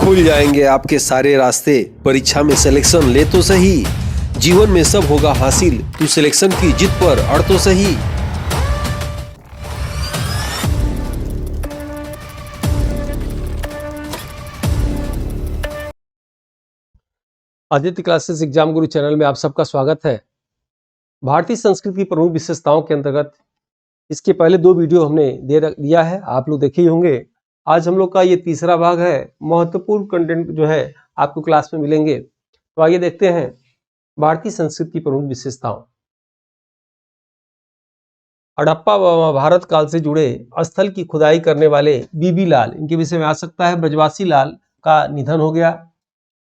खुल जाएंगे आपके सारे रास्ते। परीक्षा में सिलेक्शन ले तो सही, जीवन में सब होगा हासिल, तू सिलेक्शन की जिद पर अड़ तो सही। आदित्य क्लासेस एग्जाम गुरु चैनल में आप सबका स्वागत है। भारतीय संस्कृत की प्रमुख विशेषताओं के अंतर्गत इसके पहले 2 वीडियो हमने दिया है, आप लोग देखे ही होंगे। आज हम लोग का ये तीसरा भाग है। महत्वपूर्ण कंटेंट जो है आपको क्लास में मिलेंगे। तो आइए देखते हैं भारतीय संस्कृत की प्रमुख विशेषताओं। हड़प्पा व भारत काल से जुड़े स्थल की खुदाई करने वाले बीबी लाल, इनके विषय में आ सकता है। ब्रजवासी लाल का निधन हो गया,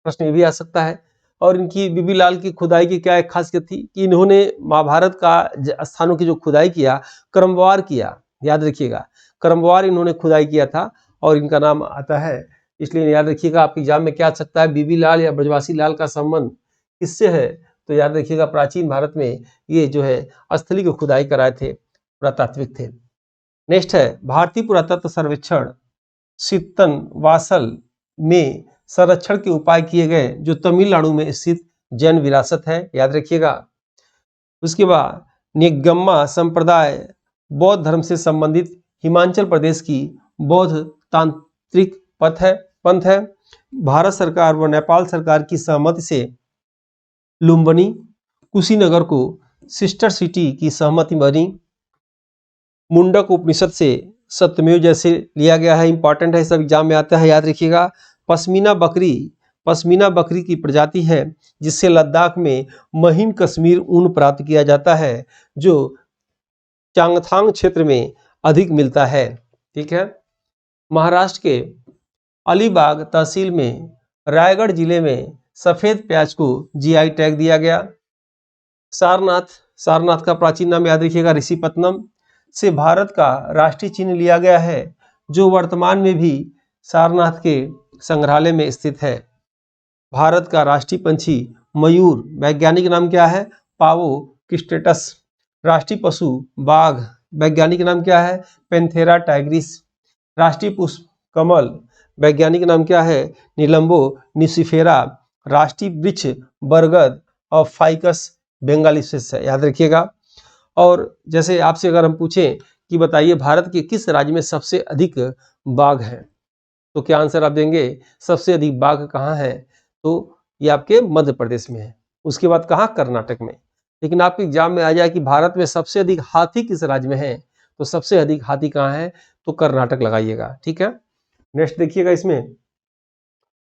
प्रश्न ये भी आ सकता है। और इनकी बीबी लाल की खुदाई की क्या एक खासियत थी कि इन्होंने महाभारत का स्थानों की जो खुदाई किया, क्रमवार किया। याद रखिएगा, क्रमवार इन्होंने खुदाई किया था और इनका नाम आता है। इसलिए याद रखिएगा, आपके एग्जाम में क्या आ सकता है, बीबी लाल या ब्रजवासी लाल का संबंध किससे है। तो याद रखिएगा, प्राचीन भारत में ये जो है स्थली की खुदाई कराए थे, पुरातात्विक थे। नेक्स्ट है भारतीय पुरातत्व सर्वेक्षण सित्तन वासल में संरक्षण के उपाय किए गए, जो तमिलनाडु में स्थित जैन विरासत है। याद रखिएगा। उसके बाद निगम्मा संप्रदाय बौद्ध धर्म से संबंधित हिमाचल प्रदेश की बौद्ध तांत्रिक पंथ है। भारत सरकार व नेपाल सरकार की सहमति से लुम्बिनी कुशीनगर को सिस्टर सिटी की सहमति बनी। मुंडक उपनिषद से सत्यमेव जैसे लिया गया है, इंपॉर्टेंट है, सब एग्जाम में आता है। याद रखिएगा। पश्मीना बकरी की प्रजाति है जिससे लद्दाख में महीन कश्मीर ऊन प्राप्त किया जाता है, जो चांगथांग क्षेत्र में अधिक मिलता है। ठीक है। महाराष्ट्र के अलीबाग तहसील में रायगढ़ जिले में सफेद प्याज को जीआई टैग दिया गया। सारनाथ का प्राचीन नाम याद रखिएगा ऋषिपत्नम से भारत का राष्ट्रीय चिन्ह लिया गया है, जो वर्तमान में भी सारनाथ के संग्रहालय में स्थित है। भारत का राष्ट्रीय पंछी मयूर, वैज्ञानिक नाम क्या है, पावो किस्टेटस। राष्ट्रीय पशु बाघ, वैज्ञानिक नाम क्या है, पेंथेरा टाइग्रिस। राष्ट्रीय पुष्प कमल, वैज्ञानिक नाम क्या है, निलंबो निसिफेरा। राष्ट्रीय वृक्ष बरगद और फाइकस बेंगालिस है। याद रखिएगा। और जैसे आपसे अगर हम पूछें कि बताइए भारत के किस राज्य में सबसे अधिक बाघ हैं, तो क्या आंसर आप देंगे, सबसे अधिक बाघ कहाँ है, तो ये आपके मध्य प्रदेश में है। उसके बाद कहाँ, कर्नाटक में। लेकिन आपके एग्जाम में आ जाए कि भारत में सबसे अधिक हाथी किस राज्य में है, तो सबसे अधिक हाथी कहाँ है, तो कर्नाटक लगाइएगा। ठीक है। नेक्स्ट देखिएगा, इसमें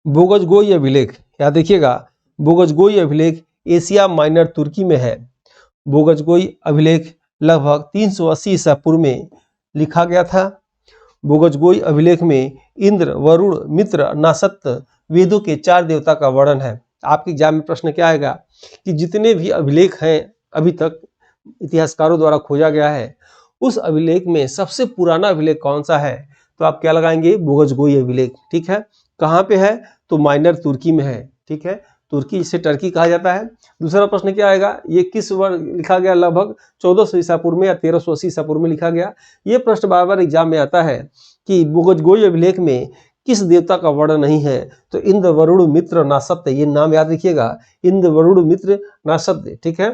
बोगजगोई अभिलेख। याद देखिएगा, बोगजगोई अभिलेख एशिया माइनर तुर्की में है। बोगजगोई अभिलेख लगभग 380 ईसा पूर्व में लिखा गया था। बोगजगोई अभिलेख में इंद्र, वरुण, मित्र, नासत्त वेदों के 4 देवता का वर्णन है। आपके एग्जाम में प्रश्न क्या आएगा कि जितने भी अभिलेख हैं अभी तक इतिहासकारों द्वारा खोजा गया है, उस अभिलेख में सबसे पुराना अभिलेख कौन सा है, तो आप क्या लगाएंगे, बोगजगोई अभिलेख। ठीक है। कहाँ पे है, तो माइनर तुर्की में है। ठीक है। तुर्की जिसे टर्की कहा जाता है। दूसरा प्रश्न क्या आएगा, ये किस वर्ष लिखा गया, लगभग 1400 ईसा पूर्व में या 1380 ईसा पूर्व में लिखा गया। ये प्रश्न बार बार एग्जाम में आता है कि बोगजगोई अभिलेख में किस देवता का वर्णन नहीं है, तो इंद्र, वरुण, मित्र, नासत्य, ये नाम याद रखिएगा, इंद्र, वरुण, मित्र, नासत्य। ठीक है।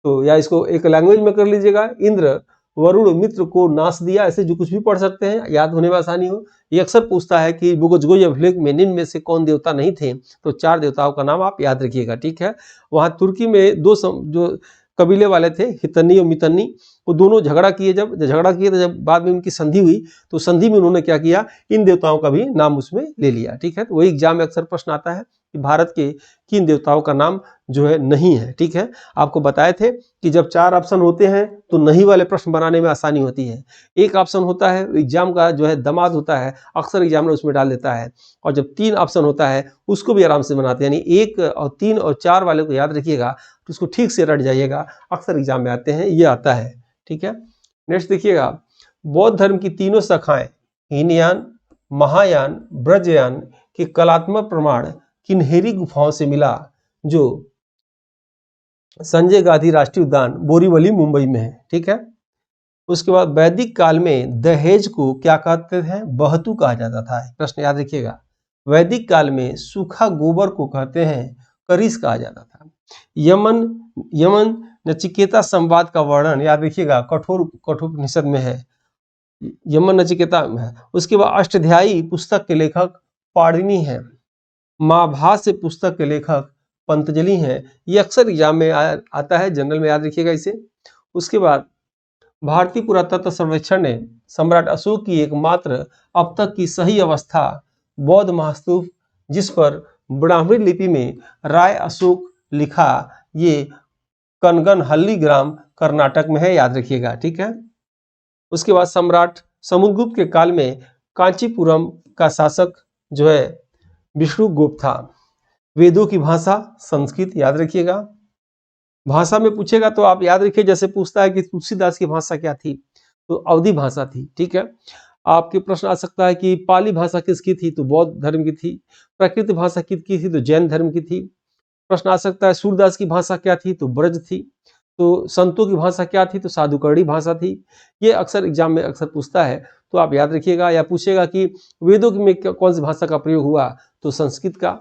तो या इसको एक लैंग्वेज में कर लीजिएगा, इंद्र, वरुण, मित्र को नाश दिया, ऐसे जो कुछ भी पढ़ सकते हैं, याद होने में आसानी हो। ये अक्सर पूछता है कि बोगजगोई अभिलेख में निम्न में से कौन देवता नहीं थे, तो 4 देवताओं का नाम आप याद रखिएगा। ठीक है। वहाँ तुर्की में 2 जो कबीले वाले थे, हितनी और मितनी, वो दोनों झगड़ा किए। जब झगड़ा किए तो जब बाद में उनकी संधि हुई, तो संधि में उन्होंने क्या किया, इन देवताओं का भी नाम उसमें ले लिया। ठीक है। तो वही एग्जाम में अक्सर प्रश्न आता है कि भारत के किन देवताओं का नाम जो है नहीं है। ठीक है। आपको बताए थे कि जब 4 ऑप्शन होते हैं तो नहीं वाले प्रश्न बनाने में आसानी होती है। एक ऑप्शन होता है एग्जाम का जो है दमाद होता है, अक्सर एग्जाम में उसमें डाल देता है। और जब 3 ऑप्शन होता है उसको भी आराम से बनाते हैं, यानी 1 और 3 और 4 वाले को याद रखिएगा, तो उसको ठीक से रट जाइएगा, अक्सर एग्जाम में आते हैं, ये आता है। ठीक है। नेक्स्ट देखिएगा, बौद्ध धर्म की 3 शाखाएं हीनयान, महायान, ब्रजयान के कलात्मक प्रमाण किन्हेरी गुफाओं से मिला, जो संजय गांधी राष्ट्रीय उद्यान बोरीवली मुंबई में है। ठीक है। उसके बाद वैदिक काल में दहेज को क्या कहते हैं, बहतू कहा जाता था। प्रश्न याद रखिएगा, वैदिक काल में सूखा गोबर को कहते हैं करिस कहा जाता था। यमन यमन नचिकेता संवाद का वर्णन याद रखिएगा कठोपनिषद में है, यमन नचिकेता में है। उसके बाद अष्टाध्यायी पुस्तक के लेखक पाणिनि हैं। महाभाष्य पुस्तक के लेखक पंतजलि हैं। ये अक्सर एग्जाम में आता है, जनरल में याद रखिएगा इसे। उसके बाद भारतीय पुरातत्व सर्वेक्षण ने सम्राट अशोक की एकमात्र अब तक की सही अवस्था बौद्ध महास्तूप, जिस पर ब्राह्मणी लिपि में राय अशोक लिखा, ये कनगनहल्ली ग्राम कर्नाटक में है, याद रखिएगा, ठीक है। उसके बाद सम्राट समुद्रगुप्त के काल में कांचीपुरम का शासक जो है विष्णुगुप्त था। वेदों की भाषा संस्कृत, याद रखिएगा। भाषा में पूछेगा तो आप याद रखिए, जैसे पूछता है कि तुलसीदास की भाषा क्या थी, तो अवधी भाषा थी, ठीक है। आपके प्रश्न आ सकता है कि पाली भाषा किसकी थी, तो बौद्ध धर्म की थी। प्राकृत भाषा किसकी थी, तो जैन धर्म की थी। प्रश्न आ सकता है सूरदास की भाषा क्या थी, तो ब्रज थी। तो संतों की भाषा क्या थी, तो साधुकर्णी भाषा थी। ये अक्सर एग्जाम में अक्सर पूछता है, तो आप याद रखिएगा। या पूछेगा कि वेदों में कौन सी भाषा का प्रयोग हुआ, तो संस्कृत का,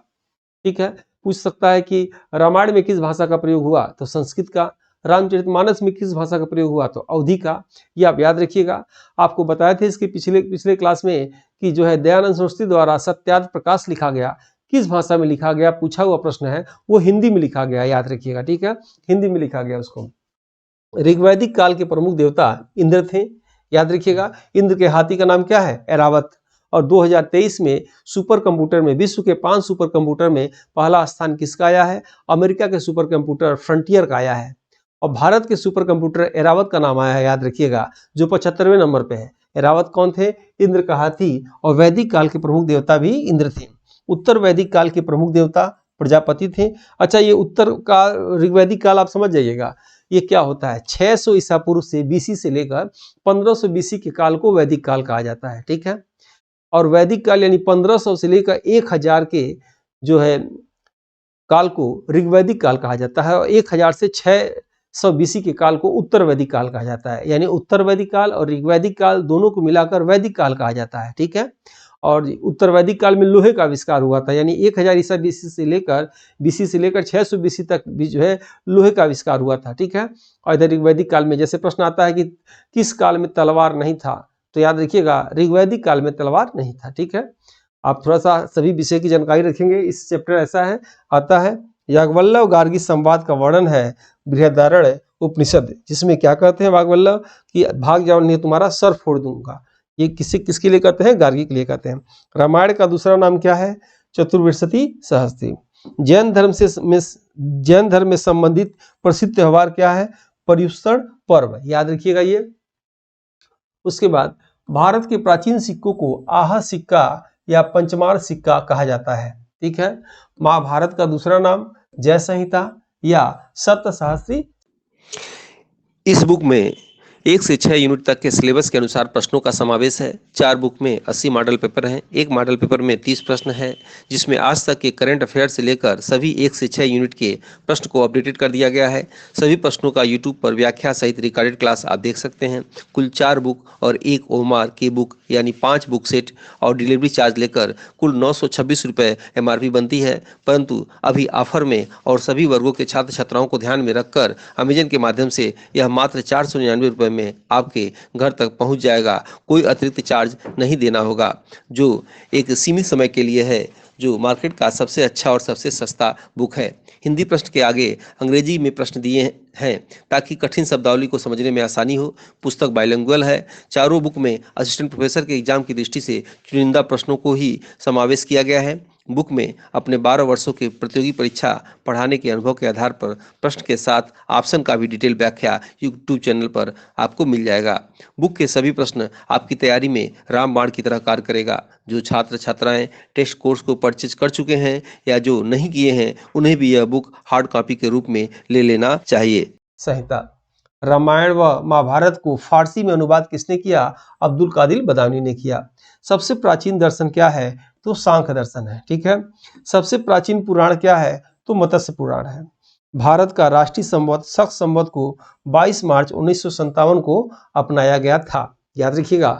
ठीक है। पूछ सकता है कि रामायण में किस भाषा का प्रयोग हुआ, तो संस्कृत का। रामचरितमानस में किस भाषा का प्रयोग हुआ, तो अवधी का। ये आप याद रखिएगा। आपको बताए थे इसके पिछले क्लास में कि जो है दयानंद सरस्वती द्वारा सत्यार्थ प्रकाश लिखा गया, किस भाषा में लिखा गया, पूछा हुआ प्रश्न है, वो हिंदी में लिखा गया, याद रखिएगा, ठीक है। हिंदी में लिखा गया उसको। ऋग्वैदिक काल के प्रमुख देवता इंद्र थे, याद रखिएगा। इंद्र के हाथी का नाम क्या है, ऐरावत। और 2023 में सुपर कंप्यूटर में, विश्व के 5 सुपर कंप्यूटर में पहला स्थान किसका आया है, अमेरिका के सुपर कंप्यूटर फ्रंटियर का आया है। और भारत के सुपर कंप्यूटर ऐरावत का नाम आया है, याद रखिएगा, जो 75वें नंबर पे है। ऐरावत कौन थे, इंद्र का हाथी। और वैदिक काल के प्रमुख देवता भी इंद्र थे। उत्तर वैदिक काल के प्रमुख देवता प्रजापति थे। अच्छा, ये उत्तर का ऋग्वैदिक काल आप समझ जाइएगा, ये क्या होता है, 600 ईसा पूर्व से बीसी से लेकर 1500 बीसी के काल को वैदिक काल कहा जाता है, ठीक है। और वैदिक काल यानी 1500 से लेकर 1000 के जो है काल को ऋग्वैदिक काल कहा जाता है। और 1000 से 600 बीसी के काल को उत्तर वैदिक काल कहा जाता है। यानी उत्तर वैदिक काल और ऋग्वैदिक काल दोनों को मिलाकर वैदिक काल कहा जाता है, ठीक है। और उत्तर वैदिक काल में लोहे का आविष्कार हुआ था, यानी 1000 ईसा बीसी से लेकर 600 बीसी तक भी जो है लोहे का आविष्कार हुआ था, ठीक है। और इधर ऋग्वैदिक काल में जैसे प्रश्न आता है कि किस काल में तलवार नहीं था, तो याद रखिएगा ऋग्वैदिक काल में तलवार नहीं था, ठीक है। आप थोड़ा सा सभी विषय की जानकारी रखेंगे। इस चैप्टर ऐसा है आता है, याज्ञवल्क्य गार्गी संवाद का वर्णन है बृहदारण्यक उपनिषद, जिसमें क्या कहते हैं याज्ञवल्क्य कि भाग जाओ नहीं तुम्हारा सर फोड़ दूंगा। ये किसके लिए कहते हैं, गार्गी के लिए कहते हैं। रामायण का दूसरा नाम क्या है, चतुर्विंशति सहस्त्री। जैन धर्म में संबंधित प्रसिद्ध त्योहार क्या है, पर्युषण पर्व, याद रखिएगा ये। उसके बाद भारत के प्राचीन सिक्कों को आहा सिक्का या पंचमार सिक्का कहा जाता है, ठीक है। महाभारत का दूसरा नाम जय संहिता या सप्तसहस्त्री। इस बुक में 1 से 6 यूनिट तक के सिलेबस के अनुसार प्रश्नों का समावेश है। 4 बुक में 80 मॉडल पेपर हैं। एक मॉडल पेपर में 30 प्रश्न है, जिसमें आज तक के करंट अफेयर से लेकर सभी 1 से 6 यूनिट के प्रश्न को अपडेटेड कर दिया गया है। सभी प्रश्नों का यूट्यूब पर व्याख्या सहित रिकॉर्डेड क्लास आप देख सकते हैं। कुल 4 बुक और 1 ओमार की बुक यानी 5 बुक सेट और डिलीवरी चार्ज लेकर कुल 926 रुपये MRP बनती है। परंतु अभी ऑफर में और सभी वर्गों के छात्र छात्राओं को ध्यान में रखकर अमेजन के माध्यम से यह मात्र 499 रुपये में आपके घर तक पहुंच जाएगा। कोई अतिरिक्त चार्ज नहीं देना होगा, जो एक सीमित समय के लिए है, जो मार्केट का सबसे अच्छा और सबसे सस्ता बुक है। हिंदी प्रश्न के आगे अंग्रेजी में प्रश्न दिए हैं ताकि कठिन शब्दावली को समझने में आसानी हो। पुस्तक बाइलिंगुअल है। चारों बुक में असिस्टेंट प्रोफेसर के एग्जाम की दृष्टि से चुनिंदा प्रश्नों को ही समावेश किया गया है। बुक में अपने 12 वर्षों की प्रतियोगी परीक्षा पढ़ाने के अनुभव के आधार पर प्रश्न के साथ ऑप्शन का भी डिटेल व्याख्या यूट्यूब चैनल पर आपको मिल जाएगा। बुक के सभी प्रश्न आपकी तैयारी में रामबाण की तरह कार्य करेगा। जो छात्र छात्राएं टेस्ट कोर्स को परचेज कर चुके हैं या जो नहीं किए हैं, उन्हें भी यह बुक हार्ड कॉपी के रूप में ले लेना चाहिए। संहिता रामायण व महाभारत को फारसी में अनुवाद किसने किया, अब्दुल कादिर बदायूनी ने किया। सबसे प्राचीन दर्शन क्या है, तो सांख्य दर्शन है, ठीक है। सबसे प्राचीन पुराण क्या है, तो मत्स्य पुराण है। भारत का राष्ट्रीय संवत शक संवत को 22 मार्च 1957 को अपनाया गया था, याद रखिएगा।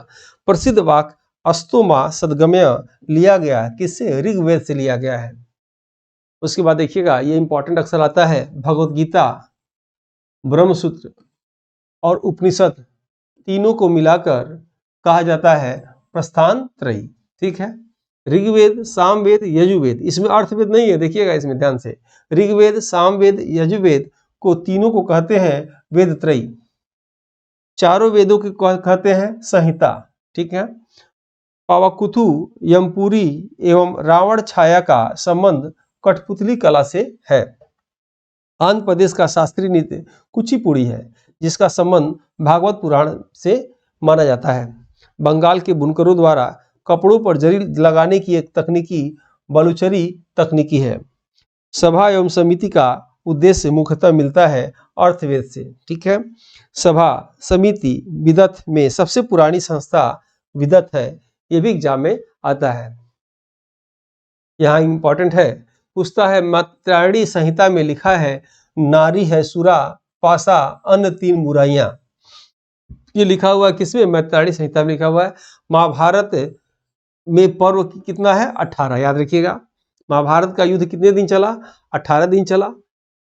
प्रसिद्ध वाक्य अस्तोमा सदगमय लिया गया किससे? ऋग्वेद से लिया गया है। उसके बाद देखिएगा ये इंपॉर्टेंट अक्षर आता है, भगवत गीता, ब्रह्मसूत्र और उपनिषद तीनों को मिलाकर कहा जाता है प्रस्थान त्रयी। ठीक है, ऋग्वेद, सामवेद, यजुर्वेद, इसमें अर्थवेद नहीं है, देखिएगा इसमें ध्यान से। ऋग्वेद, सामवेद, यजुर्वेद को तीनों को कहते हैं वेद त्रयी। चारों वेदों को कहते हैं संहिता। ठीक है, पावाकुथु, यमपुरी एवं रावण छाया का संबंध कठपुतली कला से है। आंध्र प्रदेश का शास्त्रीय नृत्य कुचिपुड़ी है, जिसका संबंध भागवत पुराण से माना जाता है। बंगाल के बुनकरों द्वारा कपड़ों पर जरी लगाने की एक तकनीकी बलुचरी तकनीकी है। सभा एवं समिति का उद्देश्य मुख्यतः मिलता है अर्थवेद से। ठीक है, सभा समिति विदत में सबसे पुरानी संस्था विदत है, ये भी एग्जाम में आता है। यहाँ इंपॉर्टेंट है, पूछता है मात्रायणी संहिता में लिखा है नारी है सुरा पासा अन्य तीन बुराइयां। ये लिखा हुआ है किसमें? मैत्रायणी संहिता में लिखा हुआ है। महाभारत में पर्व कितना है? 18। याद रखिएगा, महाभारत का युद्ध कितने दिन चला? 18 दिन चला।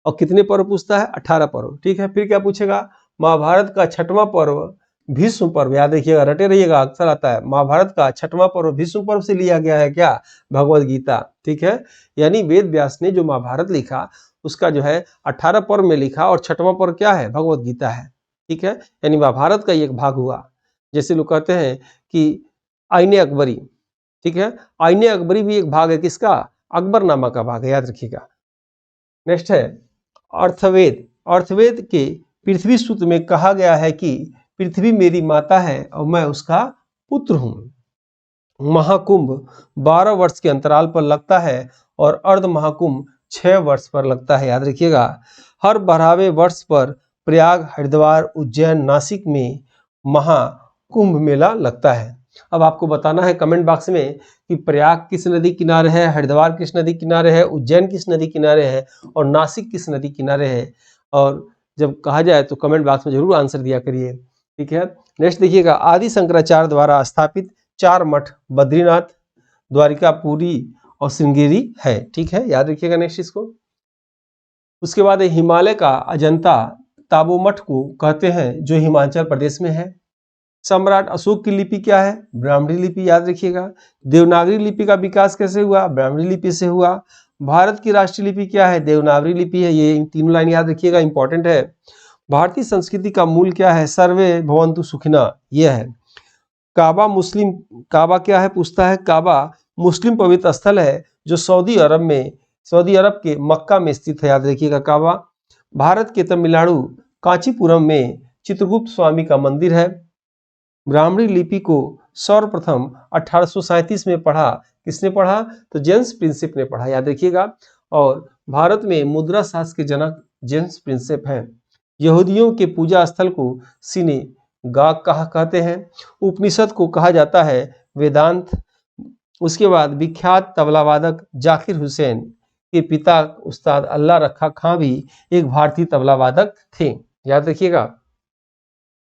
और कितने पर्व पूछता है? 18 पर्व। ठीक है, फिर क्या पूछेगा? महाभारत का छठवां पर्व भीष्म पर्व। याद रखिएगा, रटे रहिएगा, अक्सर आता है। महाभारत का छठवां पर्व भीष्म पर्व से लिया गया है क्या? भगवद गीता। ठीक है, यानी वेद व्यास ने जो महाभारत लिखा उसका जो है 18 पर्व में लिखा और छठवां पर्व क्या है? भगवद गीता है। ठीक है, यानी महाभारत का एक भाग हुआ। जैसे लोग कहते हैं कि आईने अकबरी, ठीक है, आईने अकबरी भी एक भाग है किसका? अकबरनामा का भाग है, याद रखिएगा। नेक्स्ट है अर्थवेद। अर्थवेद के पृथ्वी सूत्र में कहा गया है कि पृथ्वी मेरी माता है और मैं उसका पुत्र हूं। महाकुंभ 12 वर्ष के अंतराल पर लगता है और अर्ध महाकुंभ 6 वर्ष पर लगता है, याद रखिएगा। हर 12वें वर्ष पर प्रयाग, हरिद्वार, उज्जैन, नासिक में महाकुंभ मेला लगता है। अब आपको बताना है कमेंट बॉक्स में कि प्रयाग किस नदी किनारे है, हरिद्वार किस नदी किनारे है, उज्जैन किस नदी किनारे है और नासिक किस नदी किनारे है। और जब कहा जाए तो कमेंट बॉक्स में जरूर आंसर दिया करिए। ठीक है, नेक्स्ट देखिएगा, आदि शंकराचार्य द्वारा स्थापित 4 मठ बद्रीनाथ, द्वारिका, पुरी और श्रृंगेरी है। ठीक है, याद रखिएगा नेक्स्ट इसको। उसके बाद हिमालय का अजंता ताबोमठ को कहते हैं, जो हिमाचल प्रदेश में है। सम्राट अशोक की लिपि क्या है? ब्राह्मणी लिपि, याद रखिएगा। देवनागरी लिपि का विकास कैसे हुआ? ब्राह्मणी लिपि से हुआ। भारत की राष्ट्रीय लिपि क्या है? देवनागरी लिपि है। ये तीनों लाइन याद रखिएगा, इंपॉर्टेंट है। भारतीय संस्कृति का मूल क्या है? सर्वे भवन्तु सुखिना, यह है। काबा मुस्लिम, काबा क्या है पूछता है? काबा मुस्लिम पवित्र स्थल है जो सऊदी अरब के मक्का में स्थित है, याद रखिएगा काबा। भारत के तमिलनाडु कांचीपुरम में चित्रगुप्त स्वामी का मंदिर है। ब्राह्मणी लिपि को सर्वप्रथम 1837 में पढ़ा, किसने पढ़ा? तो जेम्स प्रिंसेप ने पढ़ा, याद रखिएगा। और भारत में मुद्रा शास्त्र के जनक जेम्स प्रिंसेप हैं। यहूदियों के पूजा स्थल को सिनेगाग कहते हैं। उपनिषद को कहा जाता है वेदांत। उसके बाद विख्यात तबलावादक जाकिर हुसैन के पिता उस्ताद अल्लाह रखा खां भी एक भारतीय तबलावादक थे, याद रखिएगा।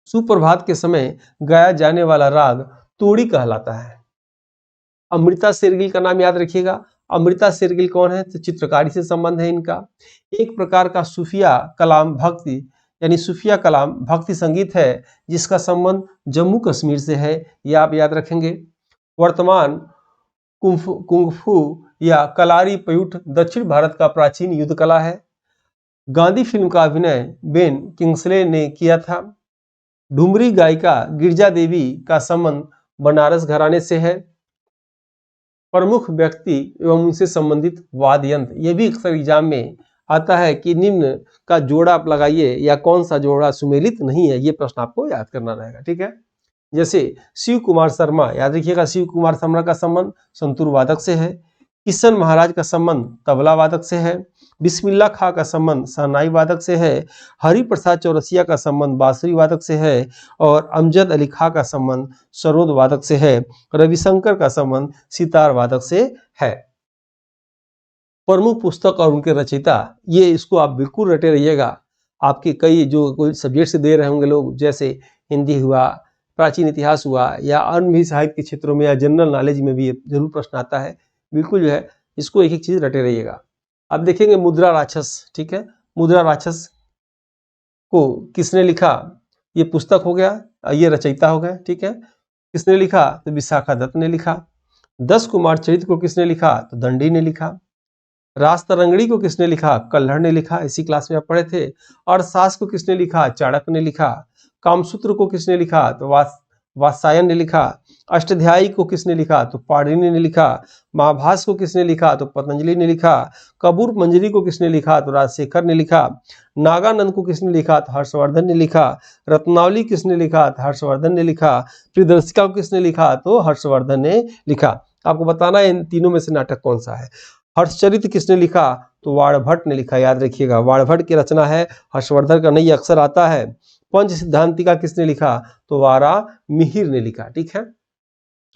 सुप्रभात के समय गाया जाने वाला राग तोड़ी कहलाता है। अमृता शेरगिल का नाम याद रखिएगा। अमृता शेरगिल कौन है? तो चित्रकारी से संबंध है इनका। एक प्रकार का सूफिया कलाम भक्ति यानी सूफिया कलाम भक्ति संगीत है, जिसका संबंध जम्मू कश्मीर से है, ये आप याद रखेंगे। वर्तमान कुंगफू या कलारी पयूट दक्षिण भारत का प्राचीन युद्ध कला है। गांधी फिल्म का अभिनय बेन किंग्सले ने किया था। डुमरी गायिका गिरजा देवी का संबंध बनारस घराने से है। प्रमुख व्यक्ति एवं उनसे संबंधित वाद्य यंत्र, ये भी अक्सर एग्जाम में आता है कि निम्न का जोड़ा आप लगाइए या कौन सा जोड़ा सुमेलित नहीं है, ये प्रश्न आपको याद करना रहेगा। ठीक है, जैसे शिव कुमार शर्मा, याद रखिएगा शिव कुमार शर्मा का संबंध संतूर वादक से है। किशन महाराज का संबंध तबला वादक से है। बिस्मिल्लाह खां का संबंध शहनाई वादक से है। हरि प्रसाद चौरसिया का संबंध बांसुरी वादक से है और अमजद अली खां का संबंध सरोद वादक से है। रविशंकर का संबंध सितार वादक से है। प्रमुख पुस्तक और उनके रचयिता, ये इसको आप बिल्कुल रटे रहिएगा। आपके कई जो कोई सब्जेक्ट से दे रहे होंगे लोग, जैसे हिंदी हुआ, प्राचीन इतिहास हुआ या अन्य भी साहित्य के क्षेत्रों में या जनरल नॉलेज में भी जरूर प्रश्न आता है। बिल्कुल जो है इसको एक एक चीज रटे रहिएगा। अब देखेंगे मुद्रा राक्षस, ठीक है। मुद्रा राक्षस को किसने लिखा? ये पुस्तक हो गया, ये रचयिता हो गया, ठीक है। किसने लिखा? तो विशाखा दत्त ने लिखा। 10 कुमार चरित्र को किसने लिखा? तो दंडी ने लिखा। रास्तरंगड़ी को किसने लिखा? कल्हड़ ने लिखा, इसी क्लास में आप पढ़े थे। अर्थशास्त्र को किसने लिखा? चाणक्य ने लिखा। कामसूत्र को किसने लिखा? तो वात्स्यायन ने लिखा। अष्टाध्यायी को किसने लिखा? तो पाणिनि ने लिखा। महाभाष्य को किसने लिखा? तो पतंजलि ने लिखा। कपूर मंजरी को किसने लिखा? तो राजशेखर ने लिखा। नागानंद को किसने लिखा? तो हर्षवर्धन ने लिखा। रत्नावली किसने लिखा? तो हर्षवर्धन ने लिखा। प्रियदर्शिका को किसने लिखा? तो हर्षवर्धन ने लिखा। आपको बताना है इन तीनों में से नाटक कौन सा है। हर्षचरित्र किसने लिखा? तो वाणभट्ट ने लिखा, याद रखिएगा। वाणभट्ट की रचना है, हर्षवर्धन का नहीं अक्सर आता है। पंच सिद्धांतिका किसने लिखा? तो वारा मिहिर ने लिखा, ठीक है।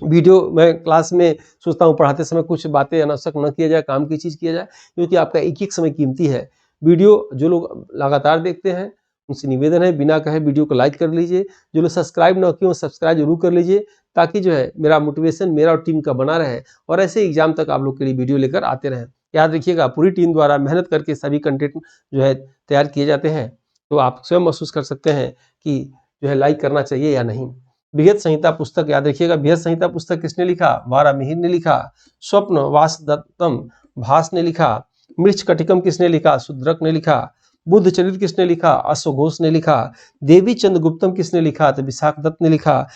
वीडियो मैं क्लास में सोचता हूँ पढ़ाते समय कुछ बातें अनावश्यक न किया जाए, काम की चीज किया जाए, क्योंकि आपका एक एक समय कीमती है। वीडियो जो लोग लगातार देखते हैं उनसे निवेदन है, बिना कहे वीडियो को लाइक कर लीजिए। जो लोग सब्सक्राइब न किए सब्सक्राइब जरूर कर लीजिए, ताकि जो है मेरा मोटिवेशन मेरा और टीम का बना रहे और ऐसे एग्जाम तक आप लोग के लिए वीडियो लेकर आते रहें। याद रखिएगा, पूरी टीम द्वारा मेहनत करके सभी कंटेंट जो है तैयार किए जाते हैं, तो आप स्वयं महसूस कर सकते हैं कि जो है लाइक करना चाहिए या नहीं। बृहद संहिता पुस्तक, याद रखिएगा, बृहद संहिता पुस्तक किसने लिखा? वारा मिहिर ने लिखा। स्वप्न वासदत्तम भास ने लिखा। मृच्छ कटिकम किसने लिखा? शूद्रक ने लिखा। बुद्ध चरित्र किसने लिखा? अश्वघोष ने लिखा। देवी चंद्र गुप्तम किसने लिखा? तो विशाख दत्त ने लिखा।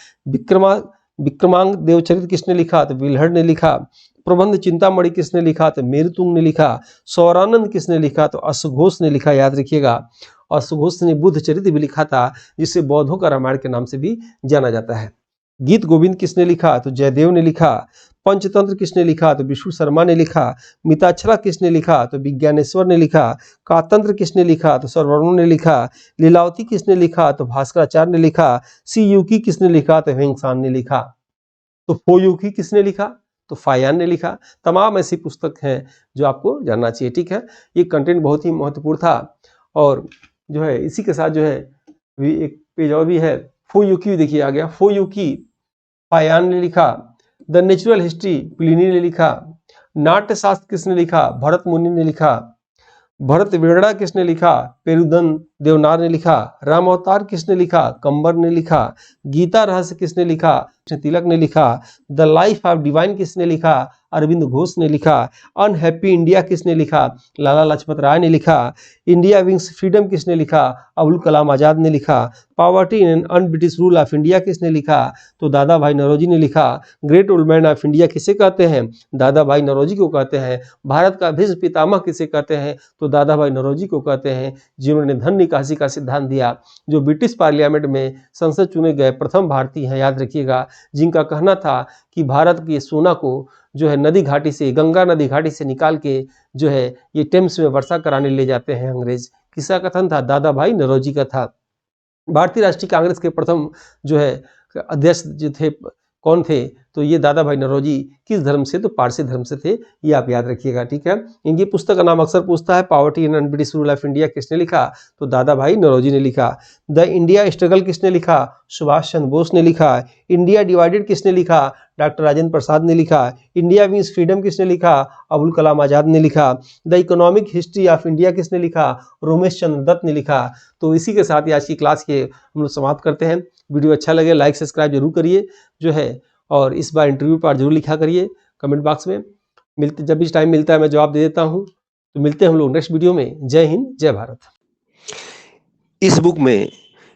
विक्रमांग देवचरित्र किसने लिखा? तो बिल्हड़ ने लिखा। प्रबंध चिंतामणि किसने लिखा? तो मेरुतुंग ने लिखा। सौरानंद किसने लिखा? तो अश्वघोष ने लिखा, याद रखिएगा। अश्वघोष ने बुद्ध चरित्र भी लिखा था, जिसे बौद्धों का रामायण के नाम से भी जाना जाता है। गीत गोविंद किसने लिखा? तो जयदेव ने लिखा। पंचतंत्र किसने लिखा? तो विष्णु शर्मा ने लिखा। मिताक्षरा किसने लिखा? तो विज्ञानेश्वर ने लिखा। कातंत्र किसने लिखा? तो सरवर्णन ने लिखा। लीलावती किसने लिखा? तो भास्कराचार्य ने लिखा। सीयूकी किसने लिखा? तो ह्वेंसान ने लिखा। तो फोयूकी किसने लिखा? तो फायान ने लिखा। तमाम ऐसी पुस्तक हैं जो आपको जानना चाहिए, ठीक है। ये कंटेंट बहुत ही महत्वपूर्ण था और जो है इसी के साथ जो है एक पेज और भी है, फोयूकी देखिए आ गया। फोयूकी फायान ने लिखा। द नेचुरल हिस्ट्री प्लिनी ने लिखा। नाट्य शास्त्र किसने लिखा? भरत मुनि ने लिखा। भरत वेगड़ा किसने लिखा? पेरुदन देवनार ने लिखा। राम अवतार किसने लिखा? कंबर ने लिखा। गीता रहस्य किसने लिखा? तिलक ने लिखा। द लाइफ ऑफ डिवाइन किसने लिखा? अरविंद घोष ने लिखा। अनहैप्पी इंडिया किसने लिखा? लाला लाजपत राय ने लिखा। इंडिया विंग्स फ्रीडम किसने लिखा? अबुल कलाम आजाद ने लिखा। Poverty and un British rule of India किसने लिखा? तो दादा भाई नौरोजी ने लिखा। Great old man of India किसे कहते हैं? दादा भाई नौरोजी को कहते हैं। भारत का भीष्म पितामह किसे कहते हैं? तो दादा भाई नौरोजी को कहते हैं, जिन्होंने धन निकासी का सिद्धांत दिया, जो ब्रिटिश पार्लियामेंट में संसद चुने गए प्रथम भारतीय हैं, याद रखिएगा। जिनका कहना था कि भारत की सोना को जो है नदी घाटी से, गंगा नदी घाटी से निकाल के जो है ये टेम्स में वर्षा कराने ले जाते हैं अंग्रेज। किसका कथन था? दादा भाई नौरोजी का था। भारतीय राष्ट्रीय कांग्रेस के प्रथम जो है अध्यक्ष जो थे कौन थे? तो ये दादा भाई नौरोजी। किस धर्म से? तो पारसी धर्म से थे, ये आप याद रखिएगा, ठीक है। इनकी पुस्तक का नाम अक्सर पूछता है, poverty and British rule of India किसने लिखा? तो दादा भाई नौरोजी ने लिखा। द इंडिया स्ट्रगल किसने लिखा? सुभाष चंद्र बोस ने लिखा। इंडिया डिवाइडेड किसने लिखा? डॉक्टर राजेंद्र प्रसाद ने लिखा। इंडिया मीन्स फ्रीडम किसने लिखा? अबुल कलाम आजाद ने लिखा। The economic history of India किसने लिखा? रोमेश चंद्र दत्त ने लिखा। तो इसी के साथ ही आज की क्लास के हम लोग समाप्त करते हैं। वीडियो अच्छा लगे लाइक सब्सक्राइब जरूर करिए जो है, और इस बार इंटरव्यू पार्ट जरूर लिखा करिए कमेंट बॉक्स में। मिलते जब भी टाइम मिलता है मैं जवाब दे देता हूँ। तो मिलते हैं हम लोग नेक्स्ट वीडियो में। जय हिंद जय भारत। इस बुक में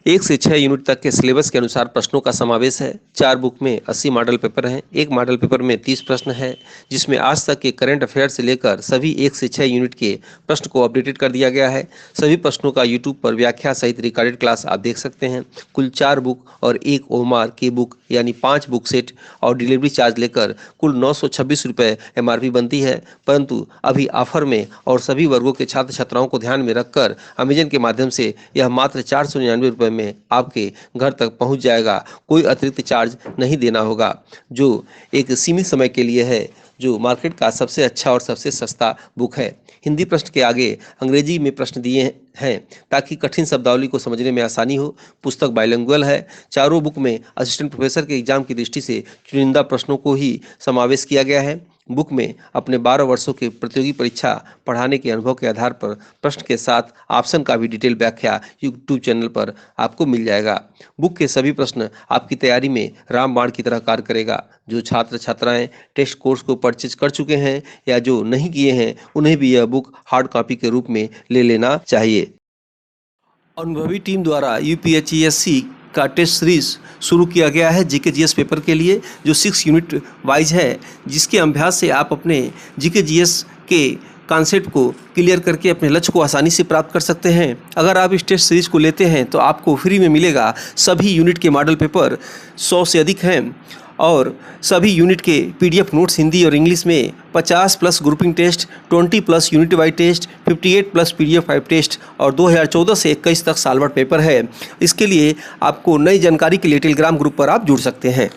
1 से 6 यूनिट तक के सिलेबस के अनुसार प्रश्नों का समावेश है। 4 बुक में 80 मॉडल पेपर हैं। एक मॉडल पेपर में 30 प्रश्न है, जिसमें आज तक के करंट अफेयर से लेकर सभी 1 से 6 यूनिट के प्रश्न को अपडेटेड कर दिया गया है। सभी प्रश्नों का यूट्यूब पर व्याख्या सहित रिकॉर्डेड क्लास आप देख सकते हैं। कुल 4 बुक और 1 ओमार की बुक यानी 5 बुक सेट और डिलीवरी चार्ज लेकर कुल 926 रुपये MRP बनती है, परंतु अभी ऑफर में और सभी वर्गों के छात्र छात्राओं को ध्यान में रखकर अमेजन के माध्यम से यह मात्र 499 रुपये में आपके घर तक पहुंच जाएगा। कोई अतिरिक्त चार्ज नहीं देना होगा, जो एक सीमित समय के लिए है। जो मार्केट का सबसे अच्छा और सबसे सस्ता बुक है। हिंदी प्रश्न के आगे अंग्रेजी में प्रश्न दिए हैं ताकि कठिन शब्दावली को समझने में आसानी हो। पुस्तक बाइलिंगुअल है। चारों बुक में असिस्टेंट प्रोफेसर के एग्जाम की दृष्टि से चुनिंदा प्रश्नों को ही समावेश किया गया है। बुक में अपने 12 वर्षों के प्रतियोगी परीक्षा पढ़ाने के अनुभव के आधार पर प्रश्न के साथ ऑप्शन का भी डिटेल व्याख्या यूट्यूब चैनल पर आपको मिल जाएगा। बुक के सभी प्रश्न आपकी तैयारी में रामबाण की तरह कार्य करेगा। जो छात्र छात्राएं टेस्ट कोर्स को परचेज कर चुके हैं या जो नहीं किए हैं, उन्हें भी यह बुक हार्ड कॉपी के रूप में ले लेना चाहिए। अनुभवी टीम द्वारा यूपीएचईएससी का टेस्ट सीरीज शुरू किया गया है जीके जीएस पेपर के लिए, जो 6 यूनिट वाइज है, जिसके अभ्यास से आप अपने जीके जीएस के कॉन्सेप्ट को क्लियर करके अपने लक्ष्य को आसानी से प्राप्त कर सकते हैं। अगर आप इस टेस्ट सीरीज को लेते हैं तो आपको फ्री में मिलेगा। सभी यूनिट के मॉडल पेपर 100 से अधिक हैं और सभी यूनिट के पीडीएफ नोट्स हिंदी और इंग्लिश में 50+ grouping test, 20+ unit wise test, 58+ PDF 5 test और 2014 से 21 तक साल भर पेपर है। इसके लिए आपको नई जानकारी के लिए टेलीग्राम ग्रुप पर आप जुड़ सकते हैं।